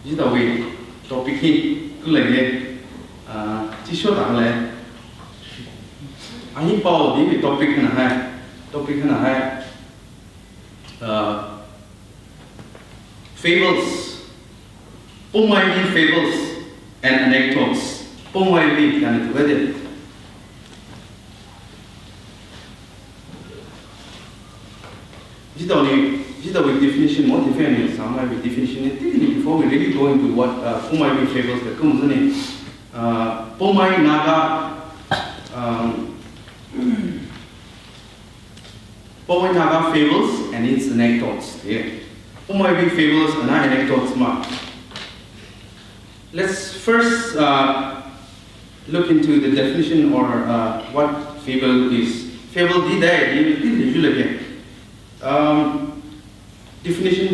chỉ đầu vì topic khi cứ lấy đi chỉ số tặng lại anh bảo đi về topic này hay fables Poumai Naga Fables and Anecdotes Poumai Naga kan itu ada Just with definition, more definition, some with definition. Before we really go into what Poumai Naga Fables that comes in it, Poumai Naga Fables and its anecdotes. Yeah. Poumai Naga Fables and anecdotes. Let's first look into the definition or what fable is. Fable di day di definition you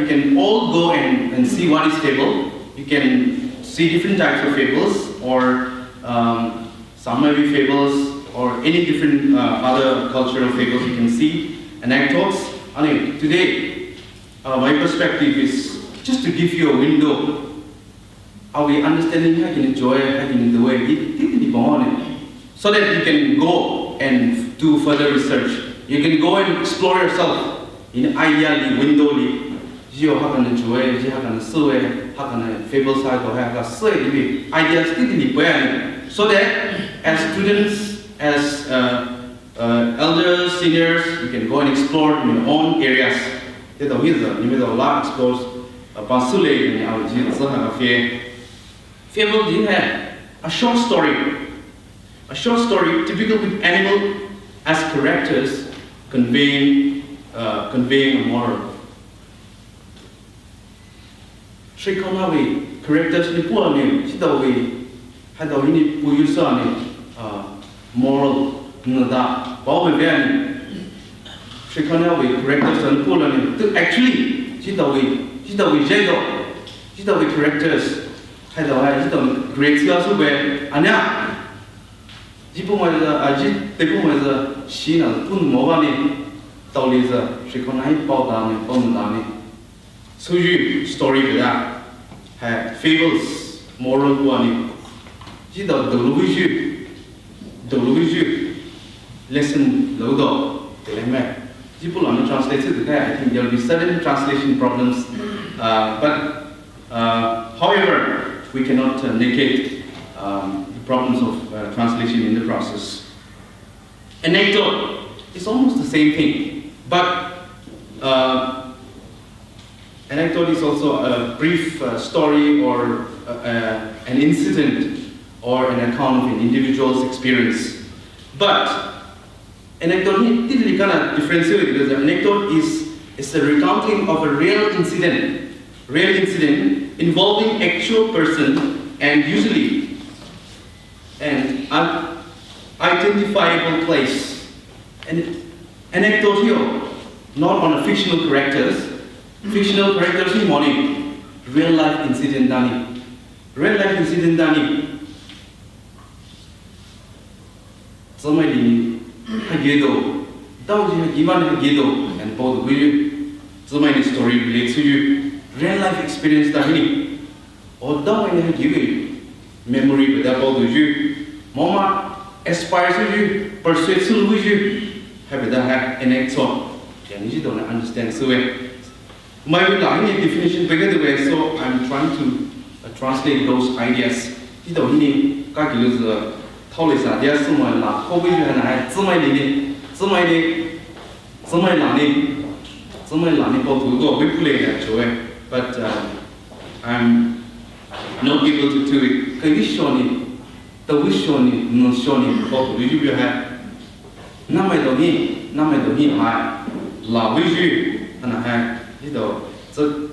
can all go and see what is fable. You can see different types of fables or some may be fables or any different other cultural fables you can see. Anecdotes. Today my perspective is just to give you a window. Are we understanding how you can enjoy how you can do it so that you can go and do further research. You can go and explore yourself in ideally, windowly. You can enjoy, you can see, you can fable side or have ideas so that as students, as elders, seniors, you can go and explore in your own areas. You will explore Fable is a short story typical with animal as characters conveying a moral. Characters ni pula ni kita we ada ini puyusa ni moral nada bawa ni. Characters ni pula ni actually kita we characters kita create also be anya jipu mai shi na pun mo ba ni tao li za shi kon ai bao da ni so you story be da hai fables moral one ji da do lu ju lesson lo do de me jipu la translated I think there will be certain translation problems but however we cannot negate the problems of translation in the process. Anecdote is almost the same thing, but anecdote is also a brief story or an incident or an account of an individual's experience. But anecdote is kind of differentiated because an anecdote is a recounting of a real incident involving actual person and usually an identifiable place. And anecdote here, not on a fictional characters. Fictional characters in morning, real life incident dani. Somebody ni hagedo, dauji hagivan hagedo, and both with you. Somebody story relates to you. Real life experience dahini. Or don't have given memory with about you. Mama aspires to you, persuades you, have an anecdote. You don't understand so well. My definition bigger the way, so I'm trying to translate those ideas. You don't need calculus Tolis ideas, someone la, Kobe and I, somebody lani to go, we play actually, but I'm not able to do it. Can you show me? The wish show me, no show me, what do you have? Namadoni, I la wish you, and I have, so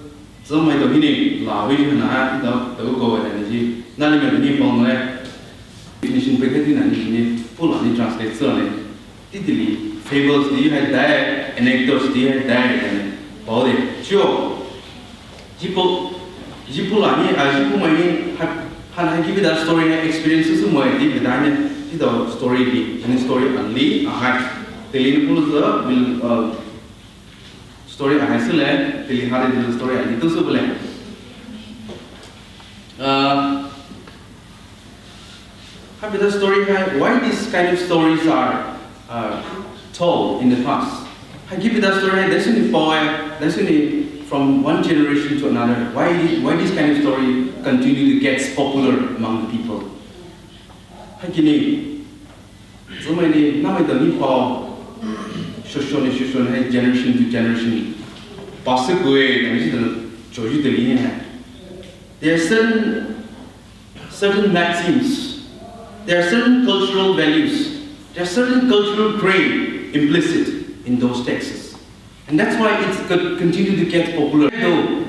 my domini, la wish and I have the go and energy, Nalimadoni on there. Finishing Pekati and full on the translate. Titili, fables, do you have that? Anecdotes, do you have that? And all the Joe. Jipulani, I give you that story experiences of my deep the story and story only. I have the will story I still have, the story I need to say. Have the story why these kind of stories are told in the past. I give you that story. That's only from one generation to another. Why this kind of story continue to get popular among the people? I give you. So many now the people. Generation to generation. There are certain maxims, there are certain cultural values, there are certain cultural grain implicit in those texts. And that's why it's continue to get popular. Though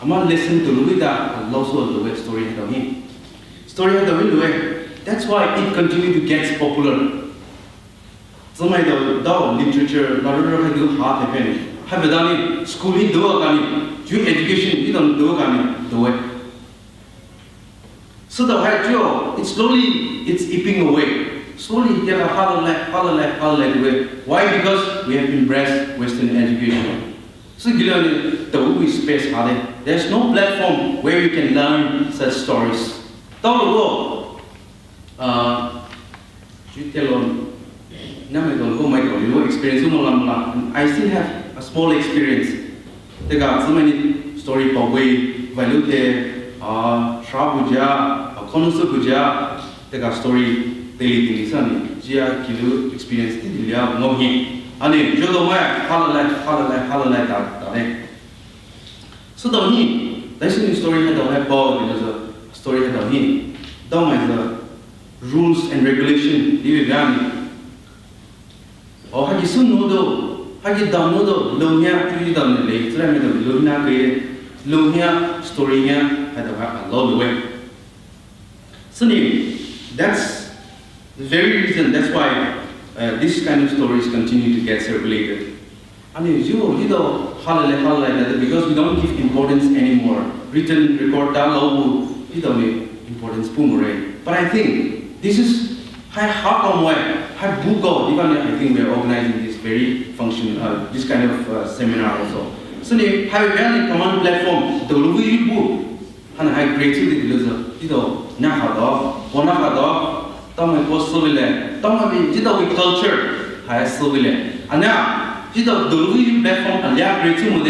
I'm not listening to Luida, also the story had of him. Story had of him. That's why it continue to get popular. Some of the literature, have done schooling, education, you don't do it. So the hydro, it's slowly ebbing away. Slowly, there are harder away. Why? Because we have embraced Western education. So the way space harder. There's no platform where you can learn such stories. You tell on. I still have a small experience. They got so many stories about way, value, Shabuja, Konosubuja, they got story daily things. Gia Kilu experience, no him. And then Jodomai, Halala, that. So the him, that's the story had a ball, there's a story had a him. Down as the rules and regulation, or have you soon know, have you done no, Lumia, you done the late, Lumia, story here, had a lot of way. So, that's the very reason, that's why this kind of stories continue to get circulated. I mean, you know, because we don't give importance anymore. Written record down, you don't need importance, but I think this is how come why even I think we are organizing this very function, this kind of seminar also. So they have a very common platform. The Louis book and I created the culture has civil. And now the Louis platform and they are creating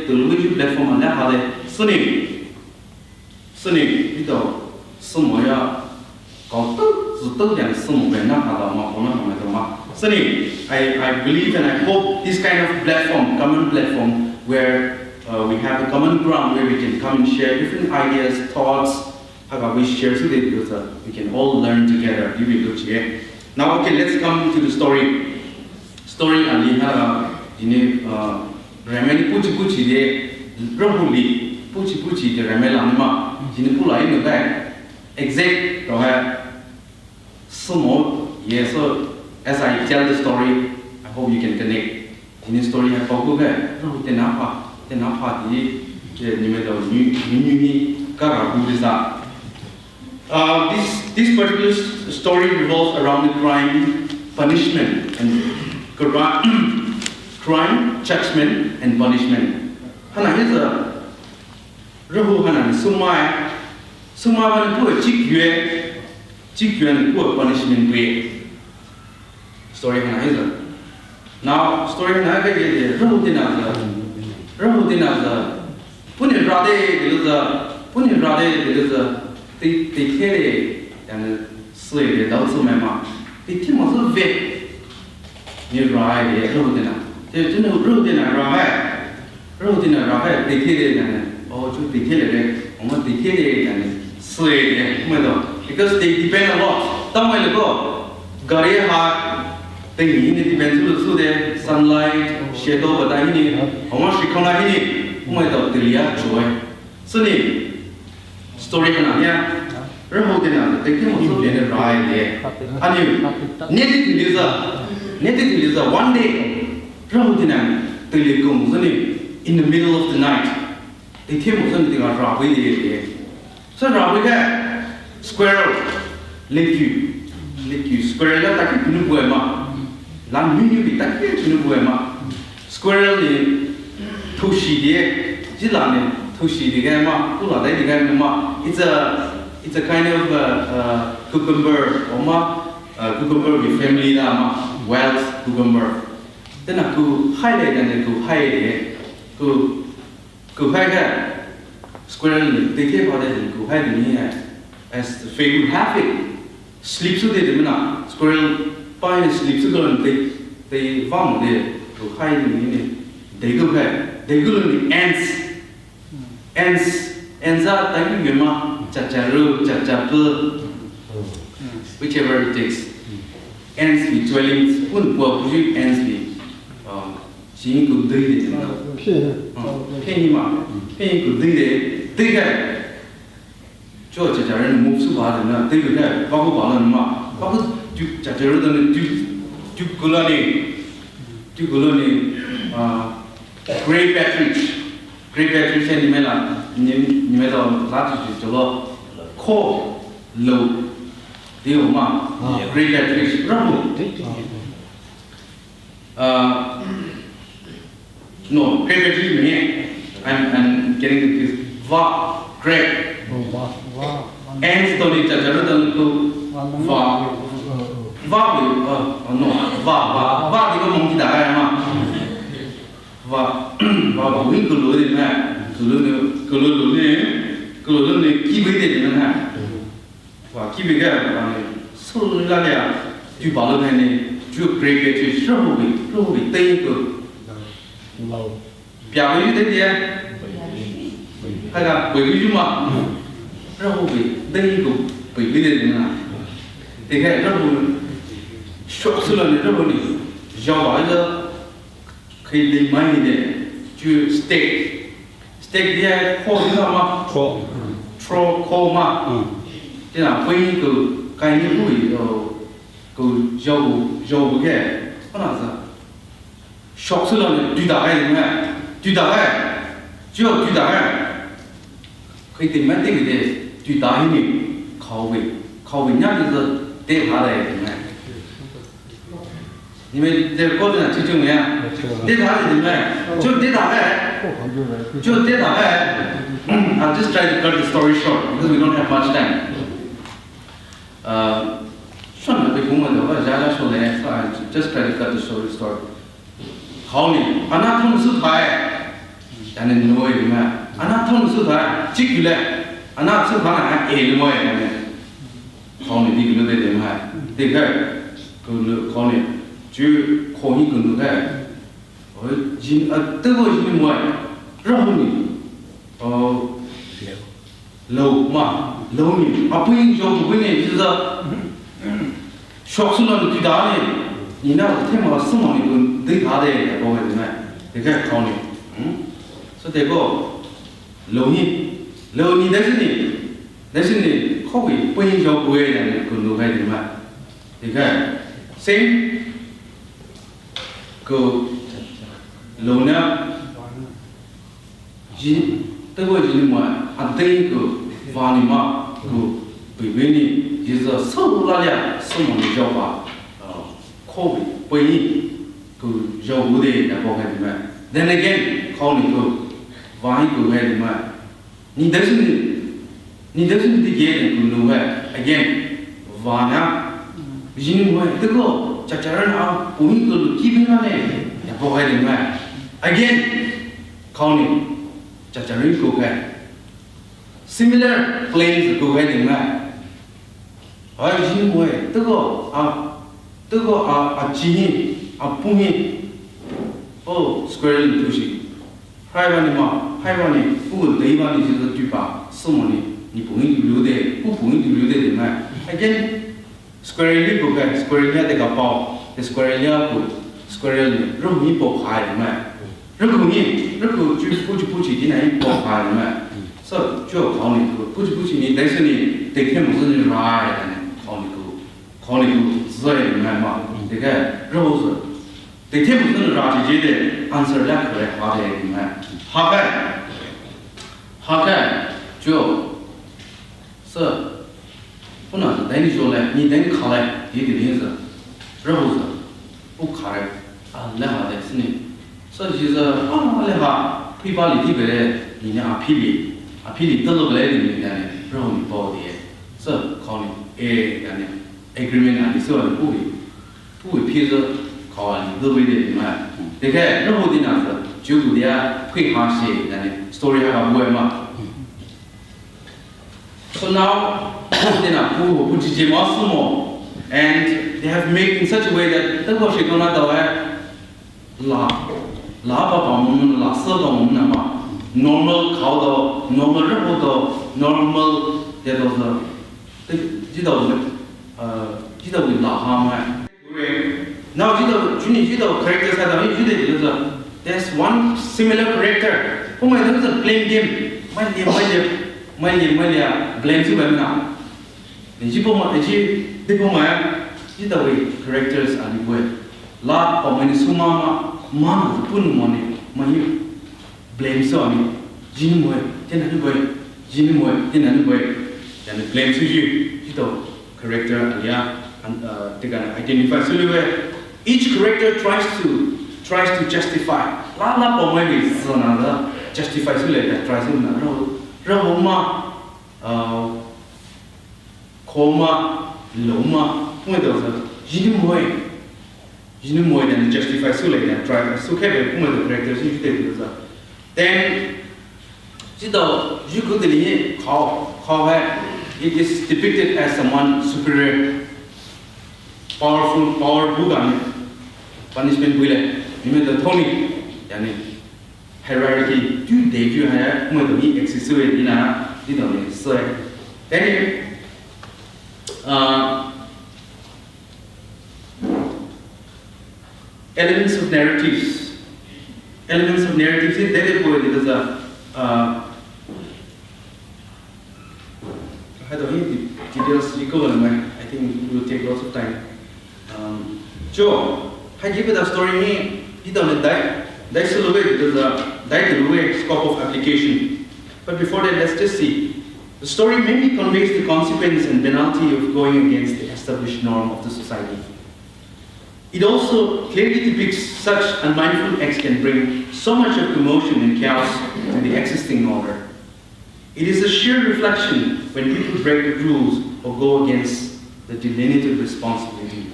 the Louis platform and that had Sunny Sumoya. I believe and I hope this kind of platform, common platform, where we have a common ground where we can come and share different ideas, thoughts, how we share so that we can all learn together. Now, okay, let's come to the story. Story and Ramani Puchi de Rahuli, Puchi de Ramelanima, Jinipula in the back, exact Sumo, yes, so as I tell the story, I hope you can connect. In the story, I forgot the Napa, this particular story revolves around the crime, punishment, and crime, judgment, and punishment. Hana is a Rahu Hana Sumai Van Chikyu poor punishment way. Story Hana is a now story Hana is a Rahudina, Punin Rade, there is a they and slave the also mema. The team was a vet near Ride, Rodina. There's no Rodina Rabbit, they kill and or to be killed, or what they kill and slave, because they depend a lot. Don't go. Garia hard, they need it depends on the sunlight, shadow, but I need, or much economy, the joy. So, story can here. Rahodina, the king was in a ride there. And you native user one day, Rahodina, the Legum, in the middle of the night. The king was something like Rabi. So Rabi squirrel, lick you, squirrel like a new poema. Land minu be that here to new poema. squirrel ni thushi de jilane thushi de ga ma ula dai de ga ma it's a kind of cucumber or ma cucumber with family da ma wild cucumber then aku highlight dan aku highlight ku hai ga squirrel ni de ke ba de ku hai ni as the favorite habit sleep so de na squirrel by sleep so go they vang de ku hai ni they go ni ants are thank you ma chacharu chachapu whichever it takes ants be dwelling un po bu ants be jin ku dei de na phe ma phe ku dei ga jo chacharu move su ba de na dei ga ba ko ba la ma ba ko chacharu de tu kulani great battery ni mela ni mela lati ju lo ko low dio ma great battery rabu no great battery me I'm getting this va great ants to ni chacharu dan ko va no va di ko mong ki da ga ma va wing ko lo de ma ko lo ne ki be de na va ki be ga ba ne so la ya ju ba lo ne ju great ke ju so bi tai ko lo pya bi de de ha ga bi ju ma ro bi tai ko bi de na de ga ro short so la ne ro ni ja ba ga可以领满一点，就 steak 的烤的嘛，烤嘛，这样回个干净不个要不开，不那是，小时候呢最大海的只要最大海，可以领满这个的最大一点烤味那就是带它的你们在高中就怎么样？对他是怎么样？就对他I'll just try to cut the story short because we don't have much time. 算了，对公文的话，家说的，just try to cut the story short. 好呢，俺那同事台，咱那挪威嘛，俺那同事台，几个嘞，俺那是他那1挪威呢，好呢，这个都得嘛，这个，好呢。就可以跟着看，这个是么？然后呢，楼嘛，楼呢，不应交不呢，就是小时候最大的，你那天嘛什么呢？最大的包括什么？这个考虑，所以这个楼呢，但是呢，可会不应交不的跟着看什么？这个same。个楼呢，这个是么？对个房里嘛，个北边呢，就是收那俩什么的叫法，口味不一，个要不的也包括什么？Then again，考虑个房一个还什么？你但是你的爷爷个路还 again，房呀，人么这个。chacharan a puing ko kibing na ne ya bo hai de ma again khawni chacharan ko ka similar claims ko hai de ma ai jin mo hai to go a jini a puing oh squirrel to shi hai ba ni bu dei ba ni ji de ba什么你puing lưu de bu puing lưu de ma again squirrel ko ka squirrel ya de ka pa squirrel ya ko squirrel ni ro mi po khai ma ro ko ju pu chi din ai po khai ma so jo khao ni ko pu chi ni dai se ni de ke mo se ni rai ne khao ni ko zai ma de ka ro so de ke mo se ni ra ji de answer la ko ha de ma ha ka jo so不能等你说嘞，你等你考嘞，你的名字，然后是不考嘞，那好的是呢，所以就是哦，那哈，配巴里地边的，你那阿皮里得了不来的你那呢，然后你包的，这考虑那呢 agreement 啊，你说的不会批着考你得为的嘛，你看，然后的那是就有的配合些那呢 story 还不会嘛。So now,不直接嘛是么？ And they have made in such a way that 这个是讲那到哎，拉把我们拉色到我们那嘛 ，normal 考到 normal 任何到 normal 这都是，知道会拉哈嘛？对。Now 知道 character 才到，你知道就是 there's one similar character， 我们都是 playing game， ไม่เรีย blame 是แบบนั้น你去帮忙，你帮忙，知道为 characters 啊，你会，拉我们的苏妈不能么呢，没有 blame 是啊你，今天会，天哪你会，然后 blame 出去，知道 character 啊呀，这个 identify 所以为 each character tries to justify， 拉我们的是那个 justify 出来的 try 是那然后嘛Koma, Loma, what else? Jinimoy and justify Sule and try so carry one of the characters you did. Then, you could delineate how it is depicted as someone superior, power Buddha, punishment will, you made the Tony, hierarchy, you have one of the excessive in a little so. Anyway, elements of narratives. They go because I don't need the details. You go and I think it will take lots of time. Joe, I give it a story. Me, you don't die. That's the way because that's the way scope of application. But before that, let's just see. The story mainly conveys the consequence and penalty of going against the established norm of the society. It also clearly depicts such unmindful acts can bring so much of commotion and chaos to the existing order. It is a sheer reflection when people break the rules or go against the delineated responsibility.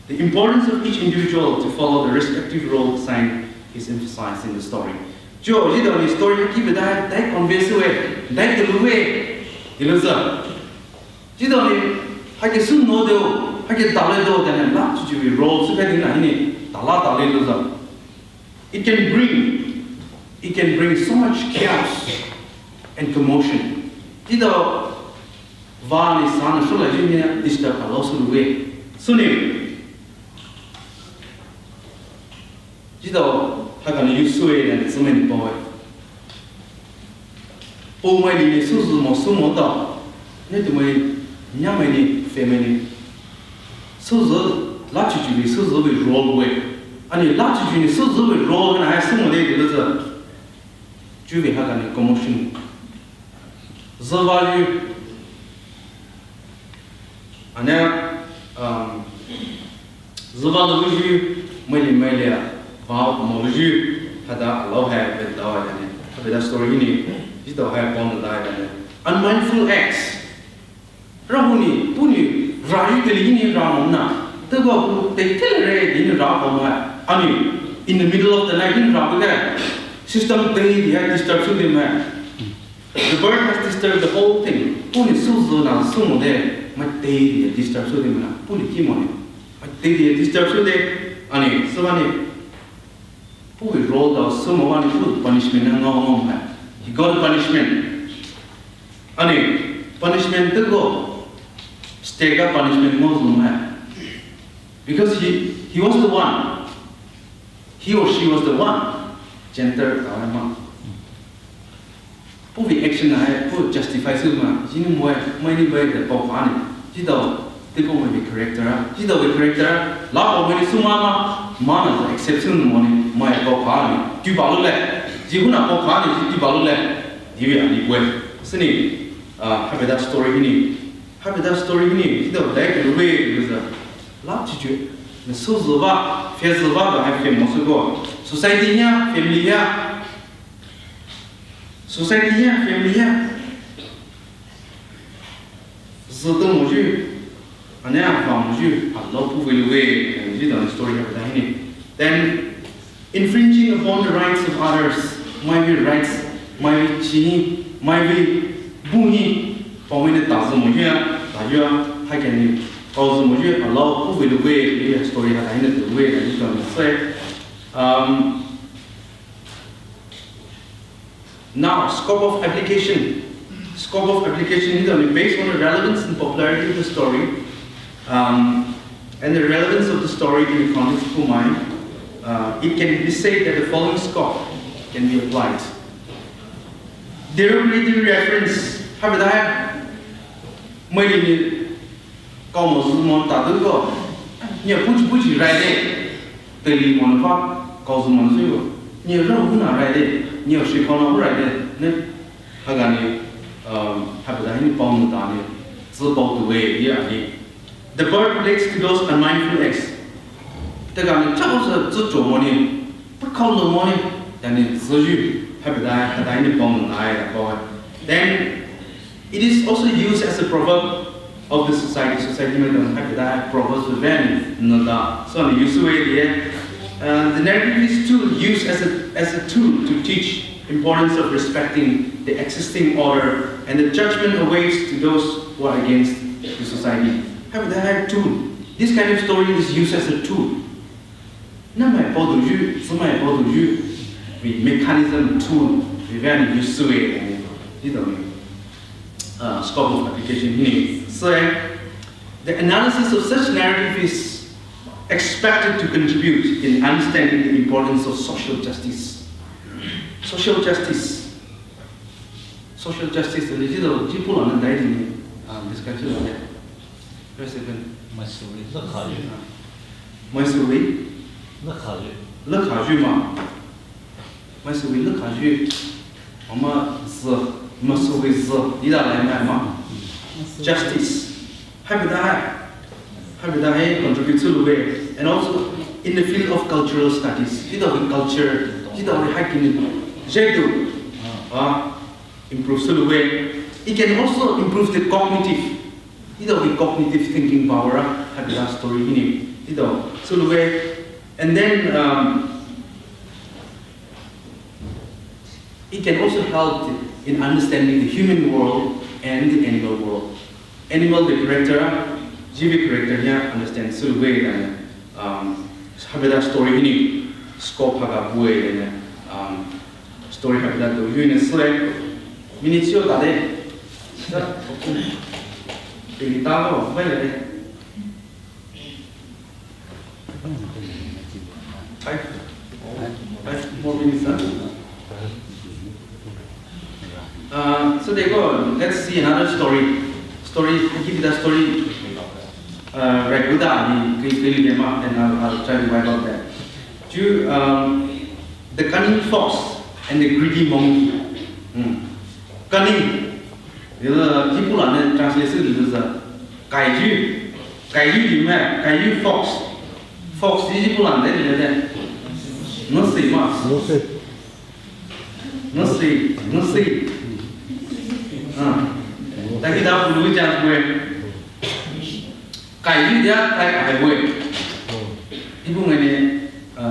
The importance of each individual to follow the respective role assigned is emphasized in the story. Joe, you know the story keep that conveys away, that the way. You know, I get soon know though, I get dollar than a lot to be rolled so that it can bring so much chaos and commotion. You know, Van is on a show like you disturb a loss of the way. Soon, you know. How can you sway and so many boy? Poumai Naga Fables mo da. Ne to me nyamani family. So large to be so we roll away. And large to so we roll and I have some day the Juve had a commotion. The value and now the value Melia. Wow, Moju had a low hair with the story in it. You don't have on the diet. Unmindful acts. Rahuni, Puni, Rahikali Ramona. The go, they tell in the Rapoma. Ani, in the middle of the night in Rapaga. System day, had disturbed the man. The bird has disturbed the whole thing. Puni Suzuna, Sumo there, my day disturbs the man. Puni Kimoni. My day disturbs the Ani, so we rolled out someone put punishment and no he got a punishment. Punishment to go. Stake up punishment Muslim man. Because he was the one. He or she was the one. Gentle Puvi action I put justify Silma. Jin many way the Popani. Jido, the woman character. Jido the character. La of Sumama, Mana, exception money. My Popani, Dubalule, Jibuna Popani, Dubalule, Divya, Niwe. Sini, have that story in it. Have that story in it. The way with a latitude, the Suzova, Fezova, I have him also go. society nya, family nya, society nya, family nya. Zero moju, anya from moju, Allah pu velue, and this is the story of the Then infringing upon the rights of others, my rights, my chi, my buhi, for when it doesn't moju, tajua, I can cause moju, Allah pu velue, the story of the way that you can say. Now, scope of application. Scope of application is only based on the relevance and popularity of the story, and the relevance of the story in the context of Poumai. It can be said that the following scope can be applied. Derogatory reference. Have that. Maybe come as one tattoo. You put right there. The limon part cause one zero. You don't know right there. You should call right there. Hagani. The bird relates to those unmindful acts. Then it is also used as a proverb of the society. Society proverbs with so the narrative is too used as a tool to teach importance of respecting the existing order and the judgment awaits to those who are against the society. Have that tool. This kind of story is used as a tool. Mechanism tool. We very used to it. Scope of application here. So the analysis of such narrative is expected to contribute in understanding the importance of social justice. Social justice. Social justice. The little people on the dating discussion of that. President. Masuri. Look how you. Masuri. Look how you. Look how you ma. Masuri. Look how you. Oma z. Masuri z. Ida lai ma. Justice. Have that. Have that contribute to the way, and also in the field of cultural studies. Culture. Improves the way. It can also improve the cognitive. Cognitive thinking power. Have that story in it. So the way, and then it can also help in understanding the human world and the animal world. Animal the character, Jivi character here understands so the way that have that story in it. Scope haga buey and story have that do you in a slave minitio tade Pilitavo well 5 more minutes so they go let's see another story I give that story regularly and I'll try to wipe out that. The cunning fox and the greedy monkey. Cunning. People are translated as a kaiju fox. Fox, these people are there. No say much. No say. Take it up with just where kaiju there, I wait. People when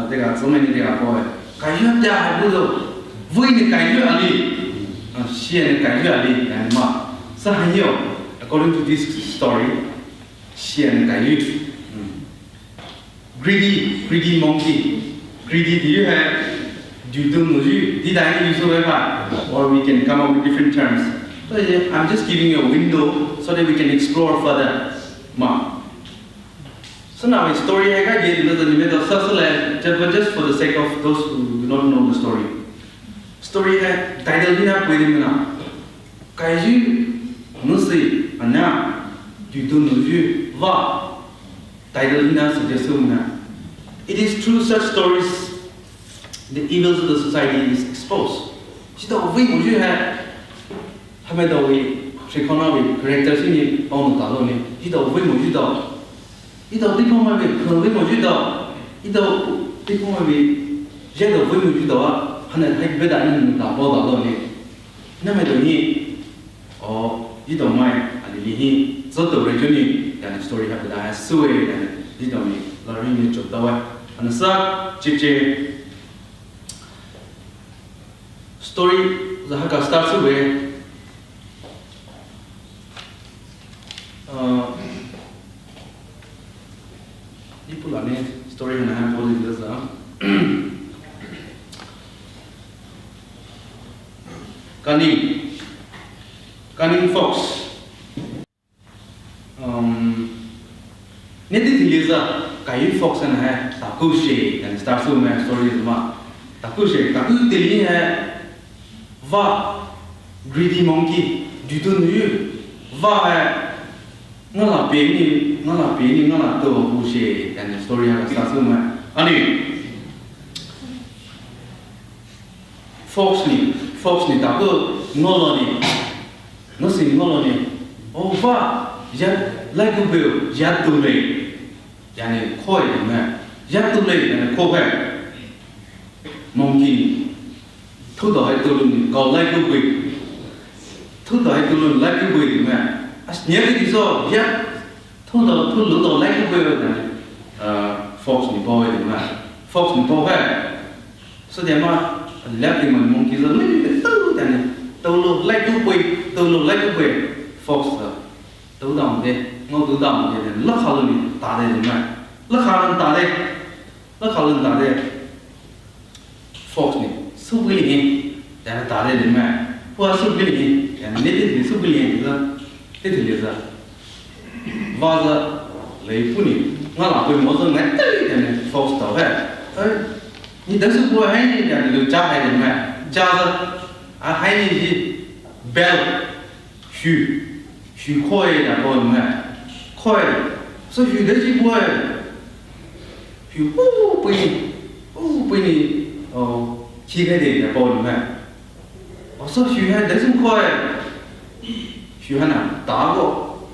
they got so many they are boy. Kaiju there, I will win the kaiju ali. She and kaiju ali and ma. So according to this story, she and kaiju. Greedy monkey. Greedy, do you have? Did I use a or we can come up with different terms. So I'm just giving you a window so that we can explore further. So now a story I got in the middle of just for the sake of those who do not know the story. Story है title भी ना कोई नहीं ना. Kaiju nusi anya judo va title भी ना suggest ना. It is through such stories the evils of the society is exposed. Kita वही मुझे है हमें तो वही शिक्षणा भी character से नहीं पाऊँ तालो नहीं. kita वही मुझे तो देखो मैं भी वही मुझे तो देखो मैं भी 这个会不知道啊，可能还别的人打报道了呢。那么等于哦，你懂吗？啊，你做到了就你，但是 story 还不大，所以但你懂没？老人你做到啊，那是这 story 是还个 start 是为你不然呢 story 可能还不是这个啊。Cunning fox. Nên thì lý do cái fox này là ta cứu sẽ, and start with my story mà ta cứu sẽ, ta cứu tiền là và greedy monkey, du tu nữ và nó là tôi cứu sẽ, and story là start with my anh fox ni ta cứu ngolo ni nó sinh ngolo ni và ya like a bill ya tu lei yani khoi mà ya tu lei yani khoi phải monkey thu đòi tu lùn còn like a bill thu đòi tu lùn like a bill mà nhớ cái gì sao ya thu lùn đòi like a bill yani fox ni boy mà fox ni boy phải so để mà left thì mình monkey rồi lấy tu yani tu lùn like a bill fox tự động đi, ngô tự động đi, lắc khảo lên ta đây đúng không? Lắc khảo lên ta đây, fox này, số cái gì, để nó ta đây đúng không? Qua số cái gì, để nét thì số cái gì nữa, thế thì là sao? Và giờ lấy phụ nữ, ngã lại quên một số ngã tới, để fox tao phải,你等是过还你讲有加还是没？加是还你是 bell 许快的包你们，快，所以许的是快，许被你踢开的包你们，所以许还的是快，许还哪打过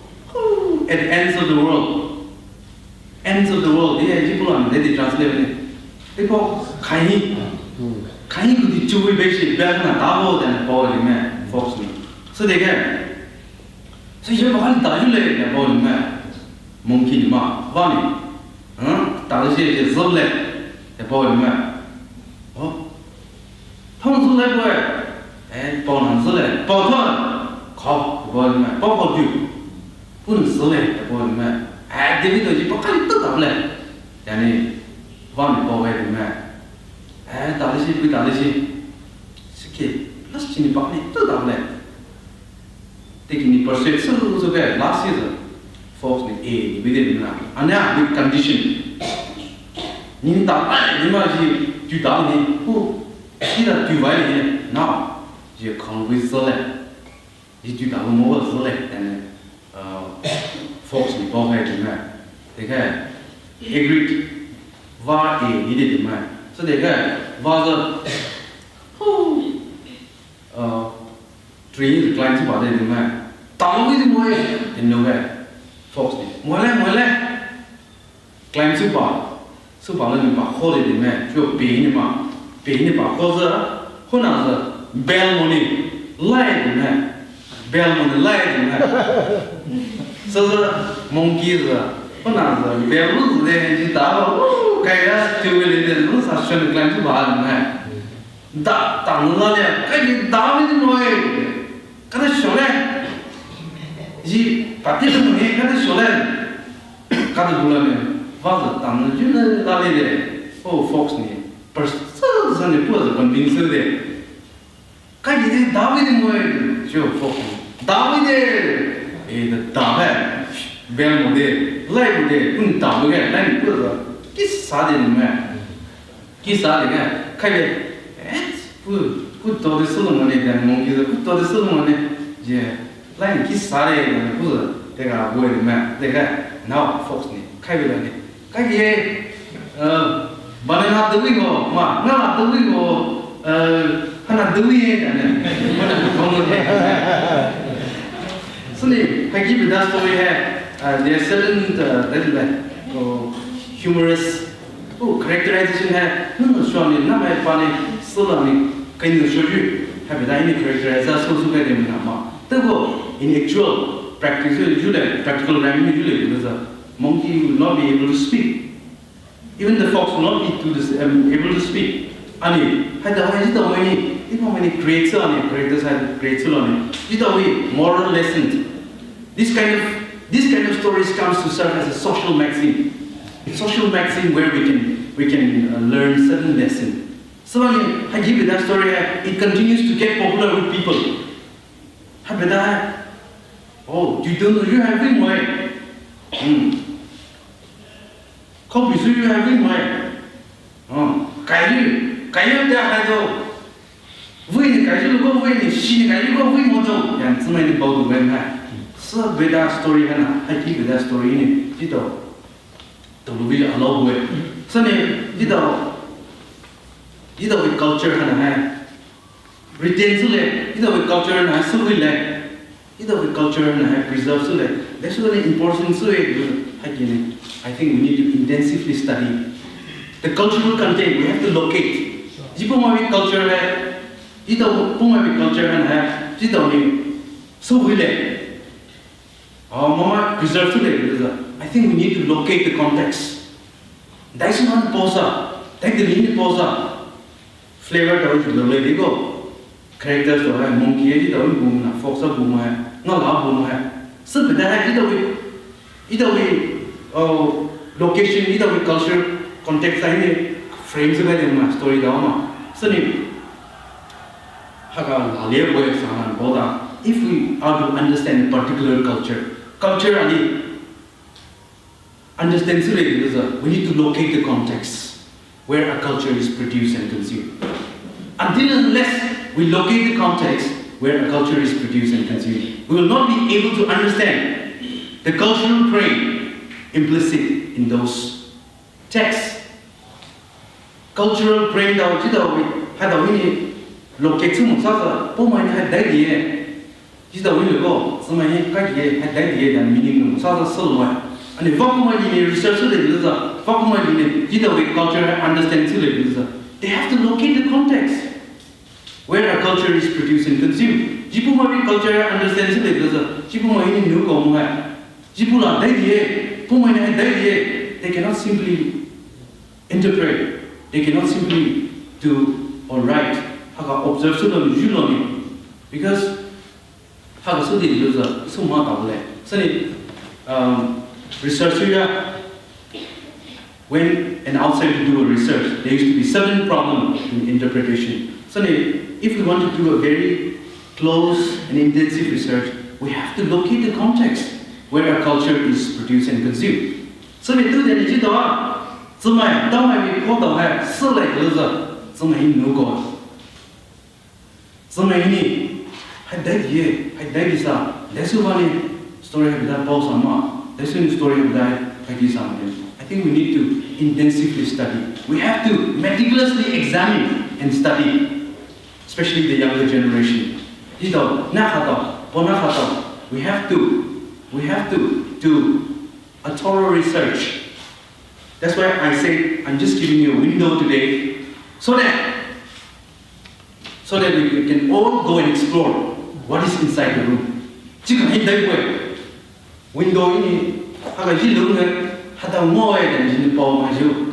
，at the ends of the world，ends of the world，你还是不能，你得 translate 呢，你包看一个的就会被谁，不要看打过的包里面 fox 呢，是这个。所以这把你打出来的包里面，monkey 嘛，哇你，打这些就死来的包里面，捅出来不？包能死来，包烫，烤的包里面，包好久，不能死来的包里面，这个东西不看你都打不来，yani，哇你包外里面，打这些不打这些，是给，那是你把你都打不来。Taking the perception also there last year, folks ni within na. Anya with condition. Ni ta ni ma ji tu da ni hu si da tu vai ni now. Je kan with so le. Ji tu da mo so le and folks ni bo hai ni ma. They can agreed va ni de ma. So they can va the tree climb to bother the man. Tao with the boy in nowhere. Fox, mole, climb to bar. So Balan hold it the man, to a pain in bar, Honaza, bell money, light the man, bell money, light the man. So the monkeys, Honaza, bell there, the tower, Kaya, 2 million, no such a climb to bar the man. Da, cái đá với người cái nó sổ lên gì bắt tiếp được cái nó sổ lên cái nó lên và giờ tạm nó chứ nó là gì fox này person này bữa giờ còn bình thường đấy cái gì đá với người chứ fox đá với đấy đá vậy bèn một đấy lại một đấy cũng đá với cái này bữa giờ cái sao đấy cái này 그 또도 쓰는 거네 그냥 몽기도 그 또도 쓰는 거네 이제 라인 기사래 그 내가 뭐였냐 내가 나와 폭스니 카이블라니 카이에 바나나 뜨위고 막 나나 뜨위고 하나 뜨위에 나는 뭐는 동물해 손이 하기 비다 스토리 해 there's certain that like humorous oh characterization है न शोने न मैं पाने सोलाने कहीं न शोजू है बताइए characterizer सोचू के देने ना माँ तब वो in actual practice जो है practical rhyming जो है because monkey will not be able to speak, even the fox will not be able to speak. Ani है तो है जितना मैंने creates आने characters है creates आने जितना वही moral lessons. This kind of stories comes to serve as a social maxim. A social maxim where we can learn certain lesson. So I give you that story. It continues to get popular with people. Oh, you don't know you have been way. Copy so you have been way. Oh, cái đã hay đâu. Vui này cái lu có vui này, xí này cái lu có vui một đâu. Yang thế này bảo tụ bên này. So with that story है ना, I keep with that story này, chỉ đâu, đâu lúc bây giờ lâu rồi. So này, chỉ đâu với culture है ना, retain số lệ, chỉ đâu với culture này, số với lệ, chỉ đâu với culture này, preserve số lệ. That's really important số lệ. I think we need to intensively study the cultural content. We have to locate. Chỉ Poumai culture này, chỉ đâu Poumai culture है ना, chỉ đâu này, số với lệ. Mama preserve today. I think we need to locate the context. That's not posa. Take the meaning posa. Flavor to which the lady go. Characters to have monkey, the boom, fox of boom, not love boom. So that either way, location, either way culture, context, I mean, frames of the story down. So if we are to understand a particular culture understand we need to locate the context where a culture is produced and consumed. Until unless we locate the context where a culture is produced and consumed, we will not be able to understand the cultural frame implicit in those texts. Cultural frame that we locate some Poumai Naga chỉ đầu tiên có, xong rồi cái gì hay cái gì là meaning của sao sâu rồi, anh vóc mà đi research lên được rồi, vóc mà đi chỉ đầu tiên culture understand lên được rồi. They have to locate the context where a culture is produced and consumed. Chỉ Poumai culture understand lên được rồi, chỉ Poumai đi nấu cơm hay, chỉ Poumai đấy gì, Poumai này đấy gì, they cannot simply interpret, they cannot simply do or write, hoặc là observe số lượng dữ liệu because how so did you so much researcher when an outsider do a research, there used to be certain problem in interpretation. So if we want to do a very close and intensive research, we have to locate the context where our culture is produced and consumed. So we do that. You know, so my we call the so like so my no God. So my hay đấy gì sao? Đấy số bao nhiêu story hay that bao sama? Đấy số những story hay gì sao? I think we need to intensively study. We have to meticulously examine and study, especially the younger generation. Ito, we have to do a thorough research. That's why I say I'm just giving you a window today, so that we can all go and explore what is inside the room. Chỉ cần thấy way. Window ini agak jilung hata moe dan jini pau maju.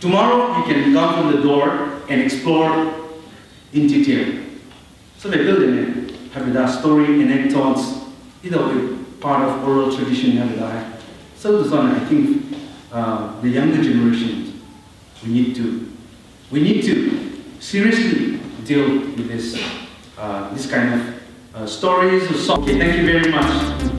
Tomorrow you can come from the door and explore in detail. So they build in it. Have that story, anecdotes, part of oral tradition. Have that. So this one, I think the younger generation, we need to seriously deal with this kind of stories or songs. Okay, thank you very much.